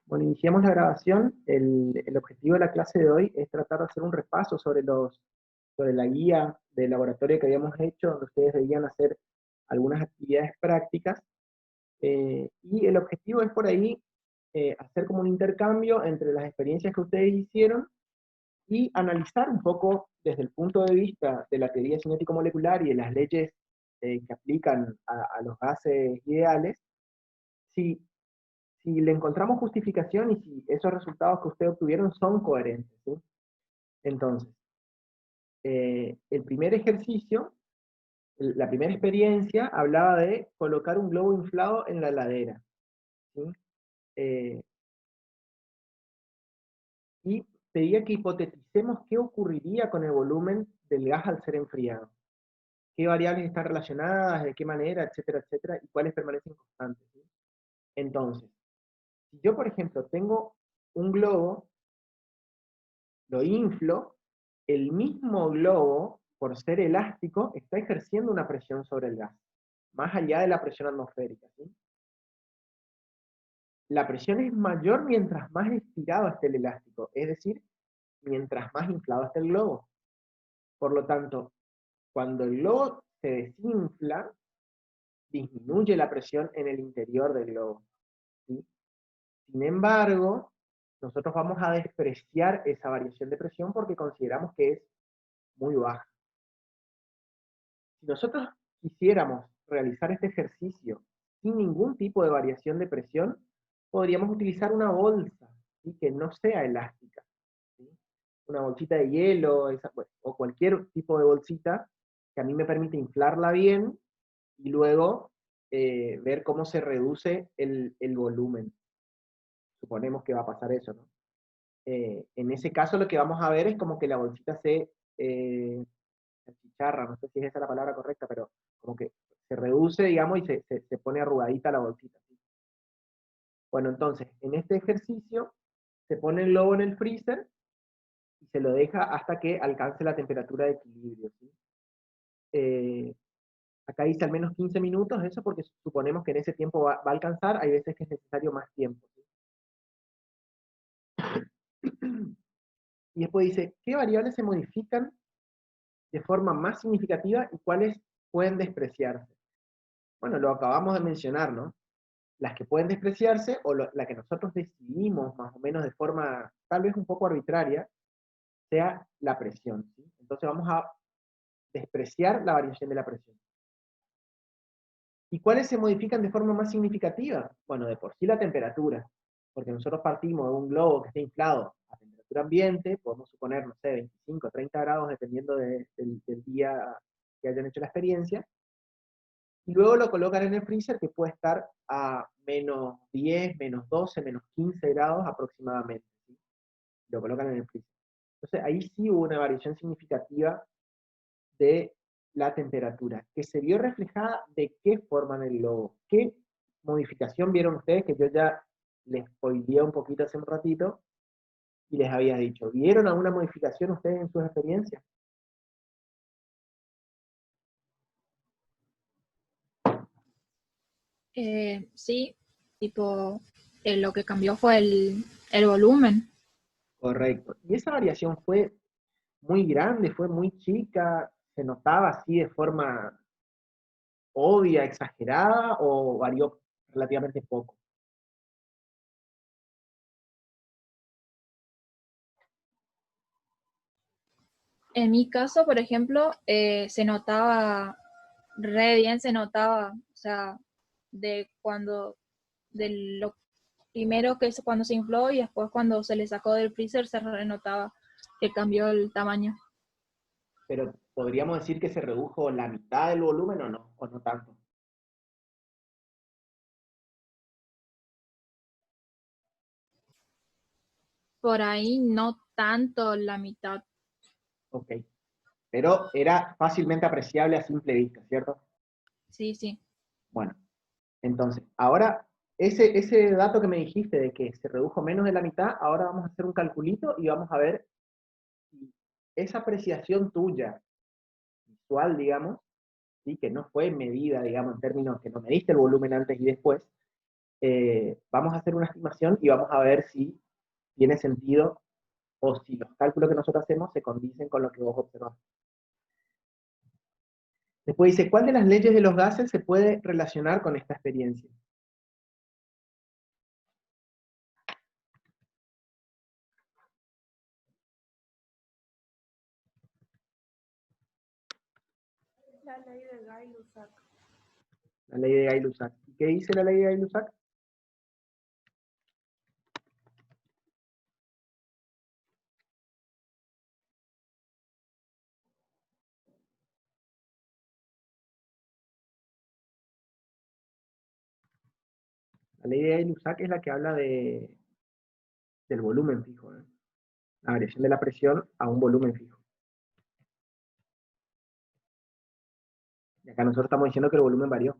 Bueno, iniciamos la grabación. El objetivo de la clase de hoy es tratar de hacer un repaso sobre la guía de laboratorio que habíamos hecho, donde ustedes debían hacer algunas actividades prácticas. Y el objetivo es por ahí hacer como un intercambio entre las experiencias que ustedes hicieron y analizar un poco desde el punto de vista de la teoría cinético-molecular y de las leyes que aplican a los gases ideales, si si le encontramos justificación y si esos resultados que ustedes obtuvieron son coherentes, ¿sí? Entonces, el primer ejercicio, la primera experiencia, hablaba de colocar un globo inflado en la heladera, ¿sí? Eh, y pedía que hipoteticemos qué ocurriría con el volumen del gas al ser enfriado, qué variables están relacionadas, de qué manera, etcétera, y cuáles permanecen constantes, ¿sí? Entonces, si yo, por ejemplo, tengo un globo, lo inflo, el mismo globo, por ser elástico, está ejerciendo una presión sobre el gas, más allá de la presión atmosférica, ¿sí? La presión es mayor mientras más estirado esté el elástico, es decir, mientras más inflado esté el globo. Por lo tanto, cuando el globo se desinfla, disminuye la presión en el interior del globo, ¿sí? Sin embargo, nosotros vamos a despreciar esa variación de presión porque consideramos que es muy baja. Si nosotros quisiéramos realizar este ejercicio sin ningún tipo de variación de presión, podríamos utilizar una bolsa, ¿sí?, que no sea elástica, ¿sí? Una bolsita de hielo, bueno, o cualquier tipo de bolsita que a mí me permite inflarla bien y luego ver cómo se reduce el volumen. Suponemos que va a pasar eso, ¿no? En ese caso lo que vamos a ver es como que la bolsita se achicharra, no sé si es esa la palabra correcta, pero como que se reduce, digamos, y se pone arrugadita la bolsita, ¿sí? Bueno, entonces, en este ejercicio se pone el globo en el freezer y se lo deja hasta que alcance la temperatura de equilibrio, ¿sí? Eh, Acá dice al menos 15 minutos, eso porque suponemos que en ese tiempo va a alcanzar, hay veces que es necesario más tiempo, ¿sí? Y después dice, ¿qué variables se modifican de forma más significativa y cuáles pueden despreciarse? Bueno, lo acabamos de mencionar, ¿no? Las que pueden despreciarse o la que nosotros decidimos más o menos de forma tal vez un poco arbitraria, sea la presión, ¿sí? Entonces vamos a despreciar la variación de la presión. ¿Y cuáles se modifican de forma más significativa? Bueno, de por sí la temperatura, porque nosotros partimos de un globo que está inflado a temperatura ambiente, podemos suponer, no sé, 25, 30 grados, dependiendo del día que hayan hecho la experiencia, y luego lo colocan en el freezer que puede estar a menos 10, menos 12, menos 15 grados aproximadamente, ¿sí? Lo colocan en el freezer. Entonces ahí sí hubo una variación significativa de la temperatura, que se vio reflejada de qué forma en el globo. ¿Qué modificación vieron ustedes? Que yo ya les spoileé un poquito hace un ratito y les había dicho. ¿Vieron alguna modificación ustedes en sus experiencias? Sí, tipo, lo que cambió fue el volumen. Correcto. ¿Y esa variación fue muy grande, fue muy chica, se notaba así de forma obvia, exagerada, o varió relativamente poco? En mi caso, por ejemplo, se notaba re bien, se notaba, o sea, de cuando, de lo primero que es cuando se infló y después cuando se le sacó del freezer se notaba que cambió el tamaño. Pero podríamos decir que se redujo la mitad del volumen o no tanto. Por ahí no tanto la mitad. Ok. Pero era fácilmente apreciable a simple vista, ¿cierto? Sí, sí. Bueno, entonces, ahora, ese dato que me dijiste de que se redujo menos de la mitad, ahora vamos a hacer un calculito y vamos a ver si esa apreciación tuya, visual, digamos, ¿sí?, que no fue medida, digamos, en términos que no mediste el volumen antes y después, vamos a hacer una estimación y vamos a ver si tiene sentido o si los cálculos que nosotros hacemos se condicen con lo que vos observás. Después dice, ¿cuál de las leyes de los gases se puede relacionar con esta experiencia? La ley de Gay-Lussac. La ley de Gay-Lussac. ¿Y qué dice la ley de Gay-Lussac? La ley de Gay-Lussac es la que habla del volumen fijo, ¿eh? La variación de la presión a un volumen fijo. Y acá nosotros estamos diciendo que el volumen varió.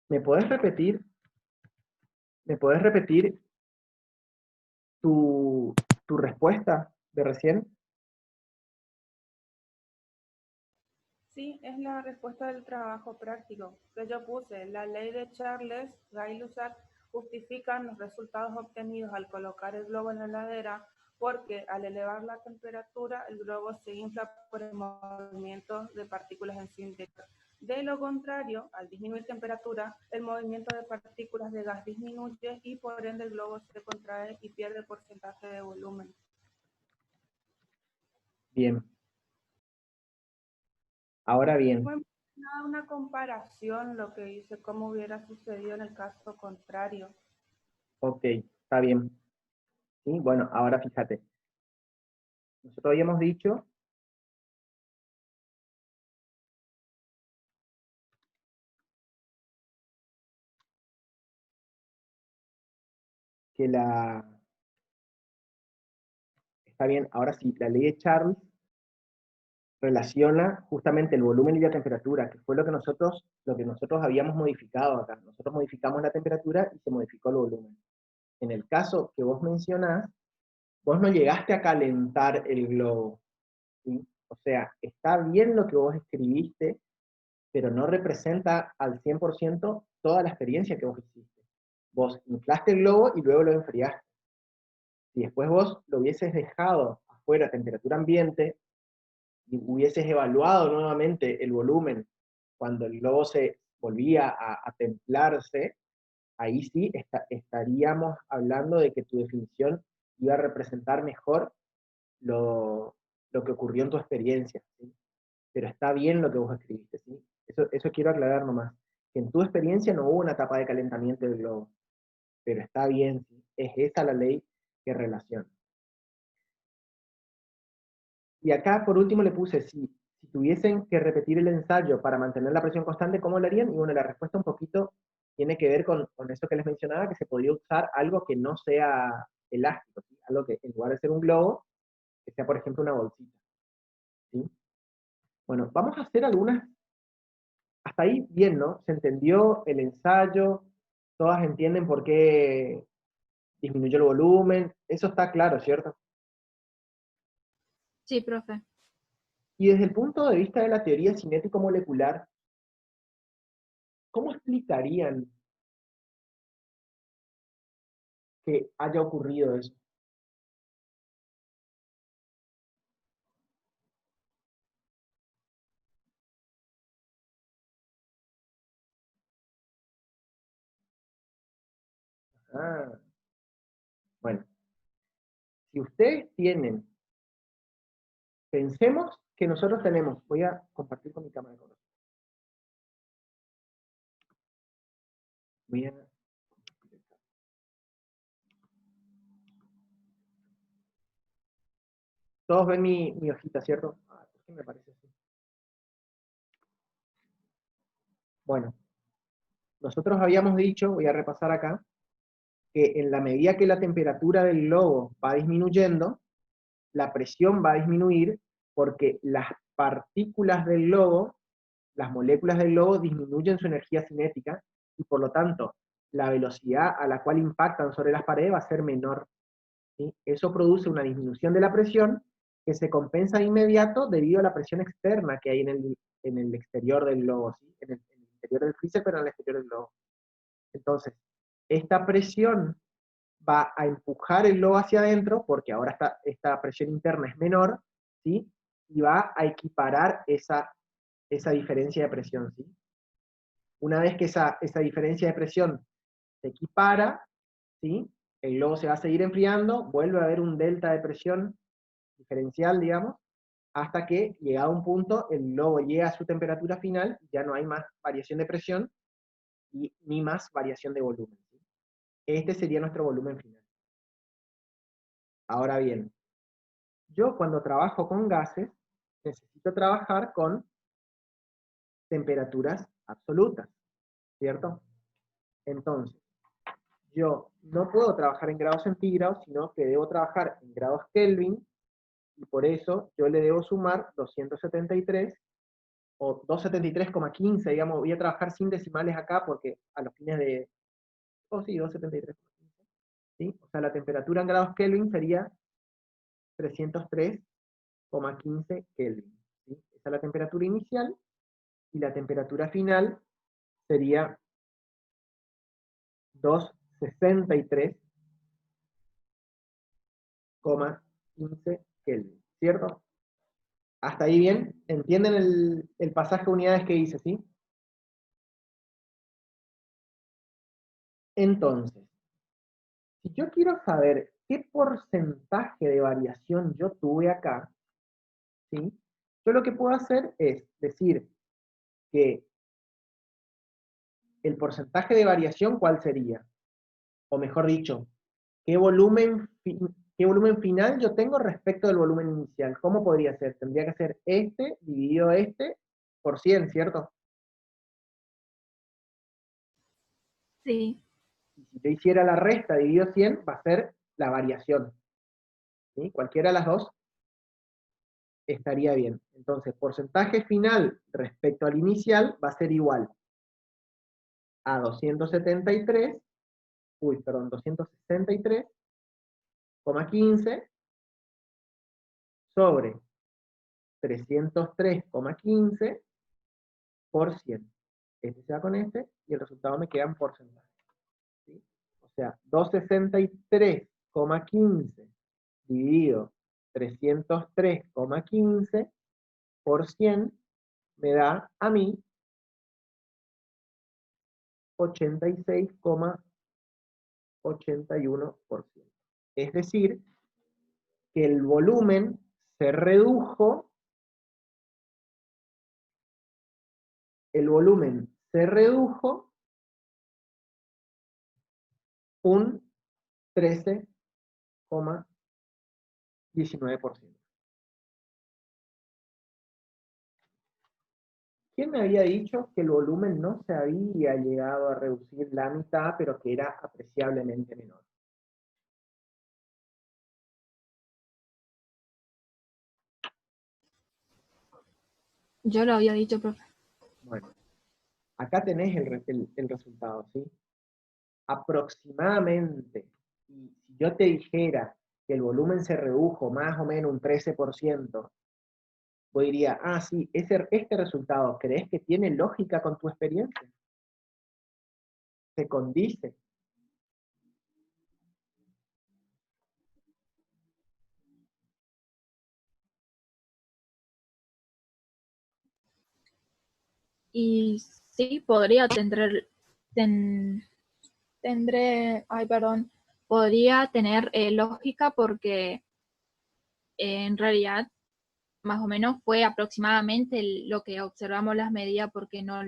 ¿Me podés repetir? ¿Me podés repetir tu respuesta de recién? Sí, es la respuesta del trabajo práctico que yo puse. La ley de Charles Gay-Lussac justifican los resultados obtenidos al colocar el globo en la heladera porque al elevar la temperatura el globo se infla por el movimiento de partículas en su interior. De lo contrario, al disminuir temperatura, el movimiento de partículas de gas disminuye y por ende el globo se contrae y pierde porcentaje de volumen. Bien. Ahora bien. Fue una comparación lo que hice, cómo hubiera sucedido en el caso contrario. Ok, está bien. ¿Sí? Bueno, ahora fíjate. Nosotros habíamos dicho que está bien, ahora sí, la ley de Charles relaciona justamente el volumen y la temperatura, que fue lo que nosotros habíamos modificado acá. Nosotros modificamos la temperatura y se modificó el volumen. En el caso que vos mencionás, vos no llegaste a calentar el globo, ¿sí? O sea, está bien lo que vos escribiste, pero no representa al 100% toda la experiencia que vos hiciste. Vos inflaste el globo y luego lo enfriaste. Si después vos lo hubieses dejado afuera a temperatura ambiente y hubieses evaluado nuevamente el volumen cuando el globo se volvía a templarse, ahí sí estaríamos hablando de que tu definición iba a representar mejor lo que ocurrió en tu experiencia, ¿sí? Pero está bien lo que vos escribiste, ¿sí? Eso quiero aclarar nomás, que en tu experiencia no hubo una etapa de calentamiento del globo, pero está bien, ¿sí? Es esa la ley que relaciona. Y acá por último le puse, si tuviesen que repetir el ensayo para mantener la presión constante, ¿cómo lo harían? Y bueno, la respuesta un poquito tiene que ver con eso que les mencionaba, que se podría usar algo que no sea elástico, ¿sí? Algo que en lugar de ser un globo, que sea por ejemplo una bolsita, ¿sí? Bueno, vamos a hacer algunas, hasta ahí bien, ¿no? Se entendió el ensayo, todas entienden por qué disminuyó el volumen, eso está claro, ¿cierto? Sí, profe. Y desde el punto de vista de la teoría cinético-molecular, ¿cómo explicarían que haya ocurrido eso? Ah, bueno, si ustedes tienen, pensemos que nosotros tenemos, voy a compartir con mi cámara. Voy a, todos ven mi hojita, ¿cierto? Ah, ¿por qué me parece así? Bueno, nosotros habíamos dicho, voy a repasar acá, que en la medida que la temperatura del globo va disminuyendo, la presión va a disminuir porque las partículas del globo, las moléculas del globo disminuyen su energía cinética y por lo tanto la velocidad a la cual impactan sobre las paredes va a ser menor. ¿Sí? Eso produce una disminución de la presión que se compensa de inmediato debido a la presión externa que hay en el exterior del globo, ¿sí? En el interior del freezer, pero en el exterior del globo. Entonces, esta presión va a empujar el globo hacia adentro, porque ahora esta presión interna es menor, ¿sí? Y va a equiparar esa diferencia de presión, ¿sí? Una vez que esa diferencia de presión se equipara, ¿sí? El globo se va a seguir enfriando, vuelve a haber un delta de presión diferencial, digamos, hasta que, llegado a un punto, el globo llega a su temperatura final, ya no hay más variación de presión, ni más variación de volumen, ¿sí? Este sería nuestro volumen final. Ahora bien, yo cuando trabajo con gases, necesito trabajar con temperaturas absolutas, ¿cierto? Entonces, yo no puedo trabajar en grados centígrados, sino que debo trabajar en grados Kelvin, y por eso yo le debo sumar 273, o 273,15, digamos, voy a trabajar sin decimales acá, porque a los fines de, sí, 273,15, ¿sí? O sea, la temperatura en grados Kelvin sería 303,15 Kelvin, ¿sí? Esa es la temperatura inicial, y la temperatura final sería 263,15 Kelvin, ¿cierto? ¿Hasta ahí bien? ¿Entienden el pasaje de unidades que hice, sí? Entonces, si yo quiero saber qué porcentaje de variación yo tuve acá, ¿sí? Yo lo que puedo hacer es decir que el porcentaje de variación, ¿cuál sería? O mejor dicho, ¿qué volumen final yo tengo respecto del volumen inicial? ¿Cómo podría ser? Tendría que ser este dividido este por 100, ¿cierto? Sí. Y si yo hiciera la resta dividido 100, va a ser la variación, ¿sí? Cualquiera de las dos estaría bien. Entonces, porcentaje final respecto al inicial va a ser igual a 263,15 sobre 303,15 por 100. Este se va con este y el resultado me queda en porcentaje, ¿sí? O sea, 263,15 dividido 303,15 por 100 me da a mí 86,81%. Es decir, que el volumen se redujo, un 13,19%. ¿Quién me había dicho que el volumen no se había llegado a reducir la mitad, pero que era apreciablemente menor? Yo lo había dicho, profe. Bueno, acá tenés el resultado, ¿sí? Aproximadamente, y si yo te dijera que el volumen se redujo más o menos un 13%, vos dirías, ah, sí, este resultado, ¿crees que tiene lógica con tu experiencia? ¿Se condice? Y sí, podría ay, perdón, podría tener lógica porque en realidad más o menos fue aproximadamente lo que observamos las medidas porque no,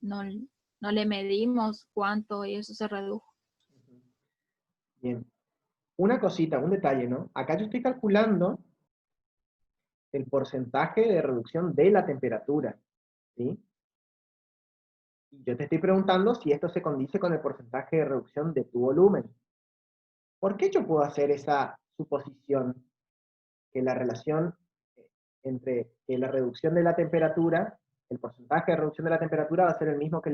no le medimos cuánto y eso se redujo. Bien. Una cosita, un detalle, ¿no? Acá yo estoy calculando el porcentaje de reducción de la temperatura, ¿sí? Y yo te estoy preguntando si esto se condice con el porcentaje de reducción de tu volumen. ¿Por qué yo puedo hacer esa suposición que la relación entre que la reducción de la temperatura, el porcentaje de reducción de la temperatura va a ser el mismo que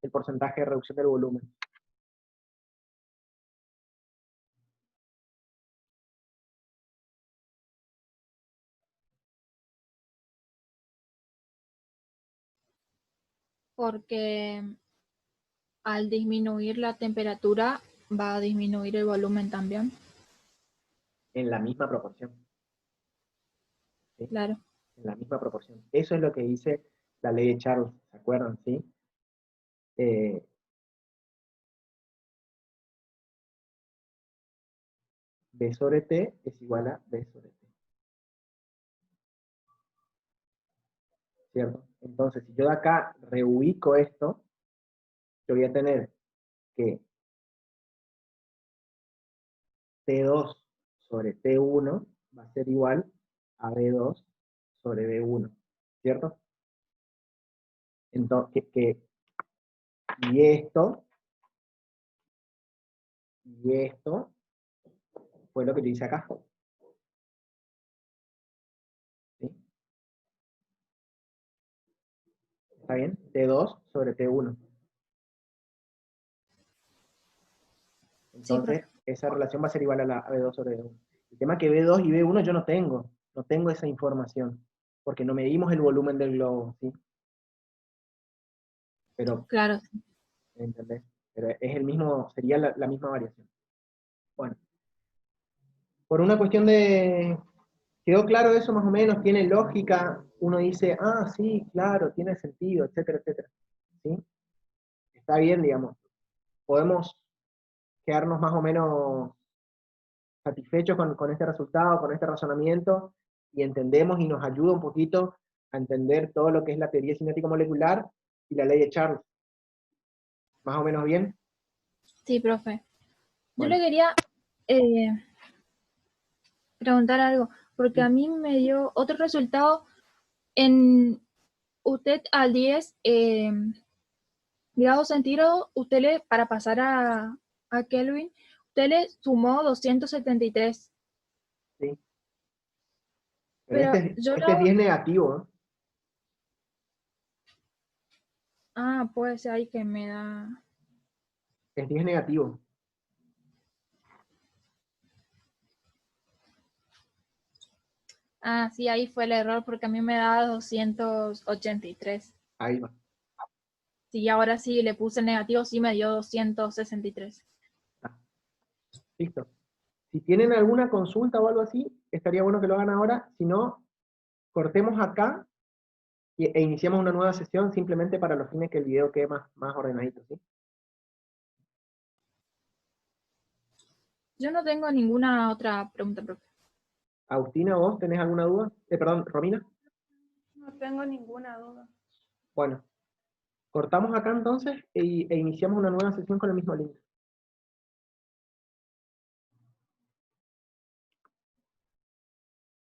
el porcentaje de reducción del volumen? Porque al disminuir la temperatura va a disminuir el volumen también. En la misma proporción. ¿Sí? Claro. En la misma proporción. Eso es lo que dice la ley de Charles, ¿se acuerdan? ¿Sí? B sobre T es igual a B sobre T. ¿Cierto? Entonces, si yo de acá reubico esto, yo voy a tener que T2 sobre T1 va a ser igual a B2 sobre B1, ¿cierto? Entonces, y esto fue lo que yo hice acá. ¿Sí? ¿Está bien? T2 sobre T1. Entonces, Sí, esa relación va a ser igual a B2 sobre B1. El tema es que B2 y B1 yo no tengo esa información, porque no medimos el volumen del globo, ¿sí? Pero, claro. ¿entendés? Pero es el mismo, sería la misma variación. Bueno, por una cuestión de... ¿Quedó claro eso más o menos? ¿Tiene lógica? Uno dice, ah, sí, claro, tiene sentido, etcétera, etcétera. ¿Sí? Está bien, digamos. Podemos quedarnos más o menos satisfechos con este resultado, con este razonamiento, y entendemos y nos ayuda un poquito a entender todo lo que es la teoría cinética molecular y la ley de Charles. ¿Más o menos bien? Sí, profe. Yo Bueno, le quería eh, preguntar algo, porque a sí, mí me dio otro resultado en usted al 10 grados centígrados, usted le, para pasar a Kelvin, usted le sumó 273. sí. Pero Pero yo este es lo... 10 negativo, ¿eh? Ah, puede ser ahí que me da... Es 10 negativo. Ah, sí, ahí fue el error porque a mí me da 283. Ahí va. Sí, ahora sí le puse el negativo, sí me dio 263. Ah, listo. Si tienen alguna consulta o algo así, estaría bueno que lo hagan ahora. Si no, cortemos acá e iniciamos una nueva sesión simplemente para los fines que el video quede más ordenadito, ¿sí? Yo no tengo ninguna otra pregunta, profe. Agustina, ¿vos tenés alguna duda? Perdón, Romina. No tengo ninguna duda. Bueno, cortamos acá entonces e iniciamos una nueva sesión con el mismo link.